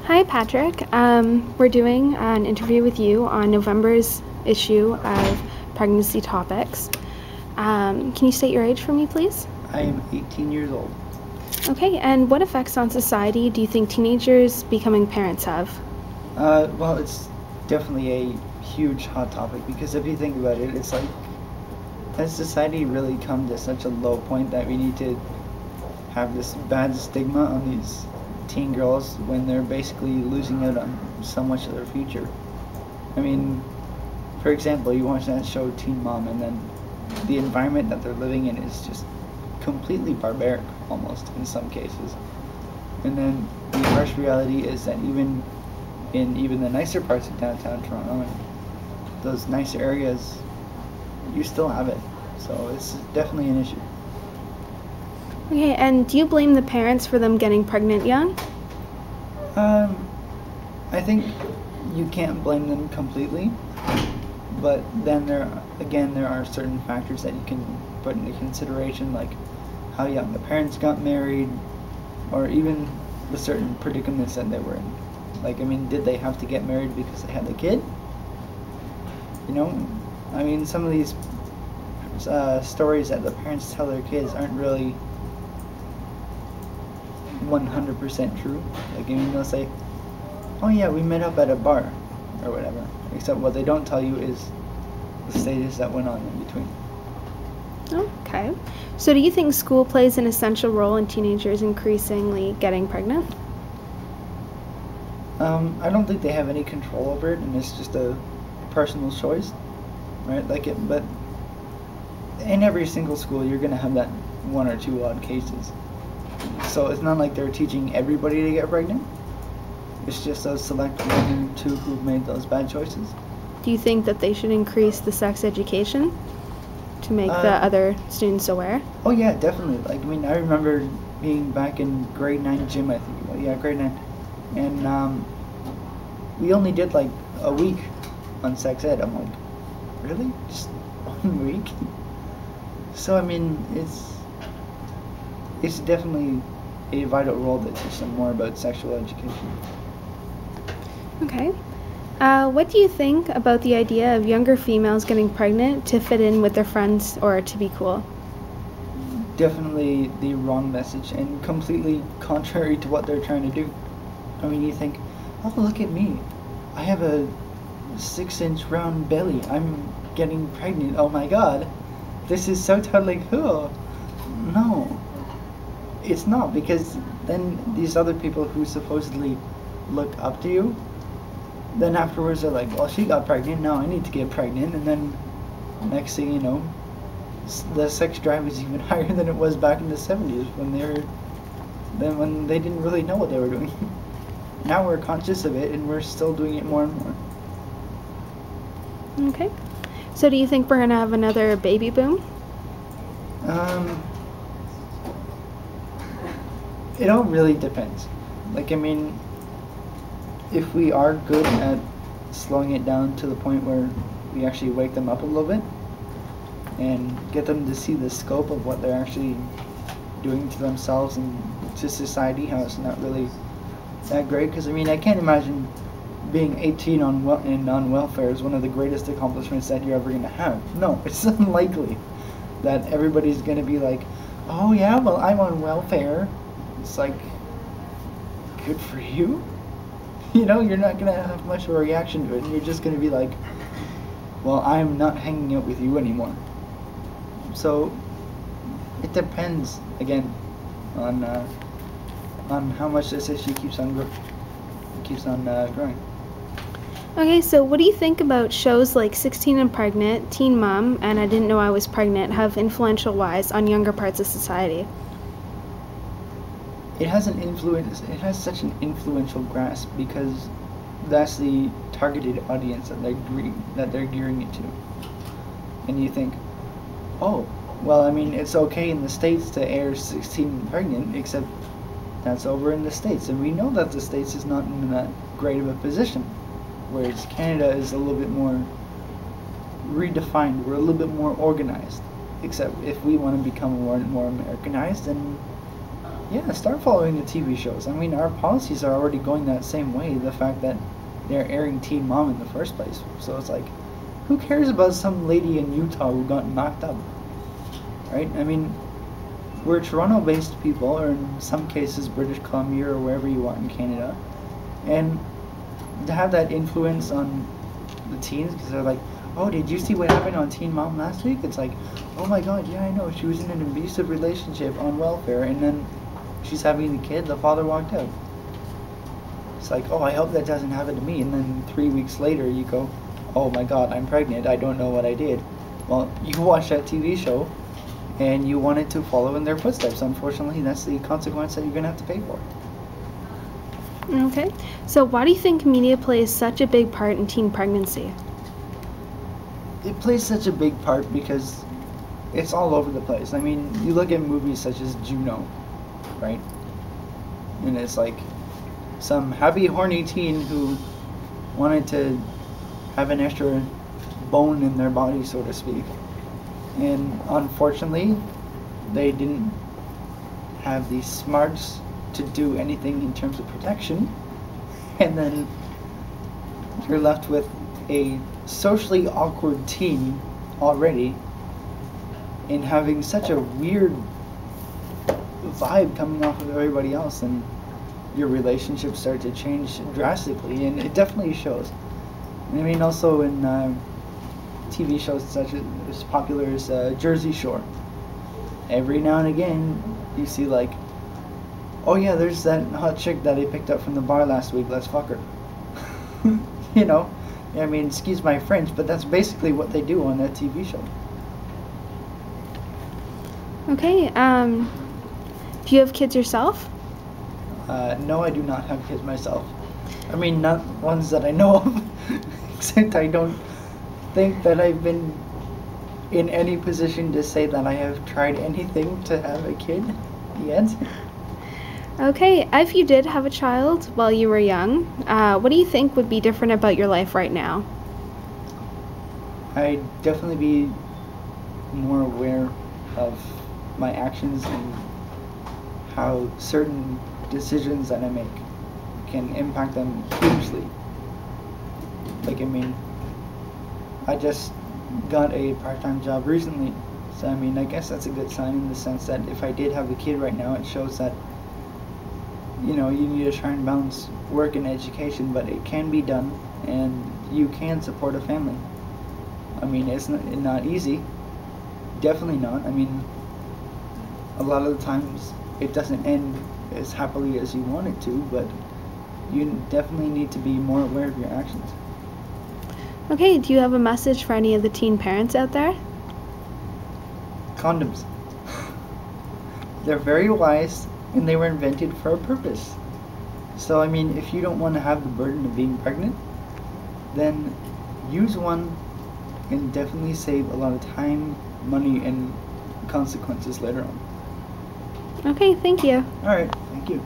Hi, Patrick. We're doing an interview with you on November's issue of Pregnancy Topics. Can you state your age for me, please? I am 18 years old. Okay, and what effects on society do you think teenagers becoming parents have? Well, it's definitely a huge hot topic because if you think about it, it's like, has society really come to such a low point that we need to have this bad stigma on these teen girls when they're basically losing out on so much of their future? I mean, for example, you watch that show Teen Mom, and then the environment that they're living in is just completely barbaric, almost, in some cases. And then the harsh reality is that even in the nicer parts of downtown Toronto and those nicer areas, you still have it. So it's definitely an issue. Okay, and do you blame the parents for them getting pregnant young? I think you can't blame them completely, but then there are certain factors that you can put into consideration, like how young the parents got married, or even the certain predicaments that they were in. Like, I mean, did they have to get married because they had the kid? You know, I mean, some of these stories that the parents tell their kids aren't really 100% true. Like, I mean, they'll say, oh yeah, we met up at a bar, or whatever. Except what they don't tell you is the stages that went on in between. Okay. So do you think school plays an essential role in teenagers increasingly getting pregnant? I don't think they have any control over it, and it's just a personal choice, right? But in every single school, you're gonna have that one or two odd cases. So it's not like they're teaching everybody to get pregnant. It's just those select one or two who've made those bad choices. Do you think that they should increase the sex education to make the other students aware? Oh yeah, definitely. Like, I mean, I remember being back in grade 9 gym, I think. Well, yeah, grade 9. And we only did like a week on sex ed. I'm like, really? Just 1 week? So, I mean, it's definitely a vital role to teach them more about sexual education. Okay. What do you think about the idea of younger females getting pregnant to fit in with their friends or to be cool? Definitely the wrong message and completely contrary to what they're trying to do. I mean, you think, oh, look at me. I have a 6-inch round belly. I'm getting pregnant. Oh my god. This is so totally cool. No. It's not, because then these other people who supposedly look up to you, then afterwards they're like, well, she got pregnant, now I need to get pregnant, and then next thing you know, the sex drive is even higher than it was back in the 70s when they didn't really know what they were doing. Now we're conscious of it, and we're still doing it more and more. Okay. So do you think we're going to have another baby boom? It all really depends. Like, I mean, if we are good at slowing it down to the point where we actually wake them up a little bit and get them to see the scope of what they're actually doing to themselves and to society, how it's not really that great. Because, I mean, I can't imagine being 18 on welfare is one of the greatest accomplishments that you're ever going to have. No, it's unlikely that everybody's going to be like, oh yeah, well, I'm on welfare. It's like, good for you. You know, you're not going to have much of a reaction to it, and you're just going to be like, well, I'm not hanging out with you anymore. So it depends, again, on how much this issue keeps on growing. Okay, so what do you think about shows like 16 and Pregnant, Teen Mom, and I Didn't Know I Was Pregnant have influential wise on younger parts of society? It has such an influential grasp because that's the targeted audience that they're gearing it to. And you think, oh, well, I mean, it's okay in the States to air 16 and Pregnant, except that's over in the States. And we know that the States is not in that great of a position, whereas Canada is a little bit more redefined. We're a little bit more organized. Except if we want to become more and more Americanized, then Yeah, start following the TV shows. I mean, our policies are already going that same way. The fact that they're airing Teen Mom in the first place. So it's like, who cares about some lady in Utah who got knocked up? Right? I mean, we're Toronto-based people, or in some cases British Columbia or wherever you are in Canada. And to have that influence on the teens, because they're like, oh, did you see what happened on Teen Mom last week? It's like, oh my god, yeah, I know. She was in an abusive relationship on welfare, and then she's having the kid, the father walked out. It's like, oh, I hope that doesn't happen to me. And then 3 weeks later, you go, oh my god, I'm pregnant. I don't know what I did. Well, you watched that TV show, and you wanted to follow in their footsteps. Unfortunately, that's the consequence that you're going to have to pay for. Okay. So why do you think media plays such a big part in teen pregnancy? It plays such a big part because it's all over the place. I mean, you look at movies such as Juno, right? And it's like some happy, horny teen who wanted to have an extra bone in their body, so to speak. And unfortunately, they didn't have the smarts to do anything in terms of protection. And then you're left with a socially awkward teen already and having such a weird vibe coming off of everybody else, and your relationships start to change drastically, and it definitely shows. I mean, also in TV shows such as popular as Jersey Shore, every now and again you see like, oh yeah, there's that hot chick that I picked up from the bar last week, let's fuck her. You know, I mean, excuse my French, but that's basically what they do on that TV show. Okay. Do you have kids yourself? No, I do not have kids myself. I mean, not ones that I know of. Except I don't think that I've been in any position to say that I have tried anything to have a kid yet. Okay. If you did have a child while you were young, what do you think would be different about your life right now? I'd definitely be more aware of my actions and how certain decisions that I make can impact them hugely. Like, I mean, I just got a part-time job recently, so I mean, I guess that's a good sign in the sense that if I did have a kid right now, it shows that, you know, you need to try and balance work and education, but it can be done, and you can support a family. I mean, it's not easy, definitely not. I mean, a lot of the times it doesn't end as happily as you want it to, but you definitely need to be more aware of your actions. Okay. Do you have a message for any of the teen parents out there? Condoms. They're very wise, and they were invented for a purpose. So, I mean, if you don't want to have the burden of being pregnant, then use one and definitely save a lot of time, money, and consequences later on. Okay. Thank you. Alright, thank you.